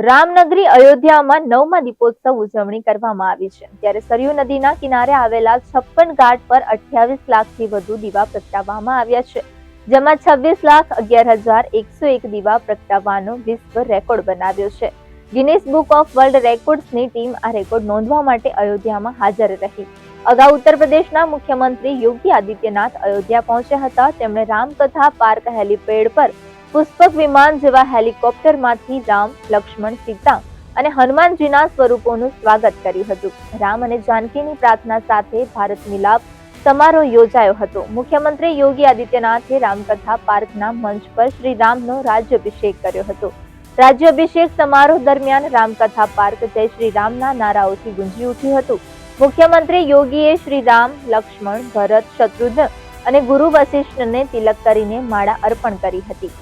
રામનગરી અયોધ્યામાં 9મા દીપોત્સવ ઉજવણી કરવામાં આવી છે, ત્યારે સરયુ નદીના કિનારે આવેલા 56 ઘાટ પર 28 લાખથી વધુ દીવા પ્રગટાવવામાં આવ્યા છે, જેમાં 26,11,101 દીવા પ્રગટાવવાનો વિશ્વ રેકોર્ડ બનાવ્યો છે. ગિનિસ બુક ઓફ વર્લ્ડ રેકોર્ડ્સની ટીમ આ રેકોર્ડ નોંધવા માટે અયોધ્યામાં હાજર રહી. અગાઉ ઉત્તર પ્રદેશના મુખ્યમંત્રી યોગી આદિત્યનાથ અયોધ્યા પહોંચ્યા હતા. તેમણે રામકથા પાર્ક હેલીપેડ પર પુષ્પક વિમાન જેવા હેલિકોપ્ટરમાંથી રામ, લક્ષ્મણ, સીતા અને હનુમાનજીના સ્વરૂપોનું સ્વાગત કર્યું હતું. રામ અને જાનકીની પ્રાર્થના સાથે ભારત મિલાપ સમારોહ યોજાયો હતો. મુખ્યમંત્રી યોગી આદિત્યનાથે રામકથા પાર્કના મંચ પર શ્રી રામનો રાજ્યાભિષેક કર્યો હતો. રાજ્યાભિષેક સમારોહ દરમિયાન રામકથા પાર્ક જય શ્રી રામના નારાઓથી ગુંજી ઉઠ્યું હતું. મુખ્યમંત્રી યોગીએ શ્રી રામ, લક્ષ્મણ, ભરત, શત્રુઘ્ન અને ગુરુ વશિષ્ઠને તિલક કરીને માળા અર્પણ કરી હતી.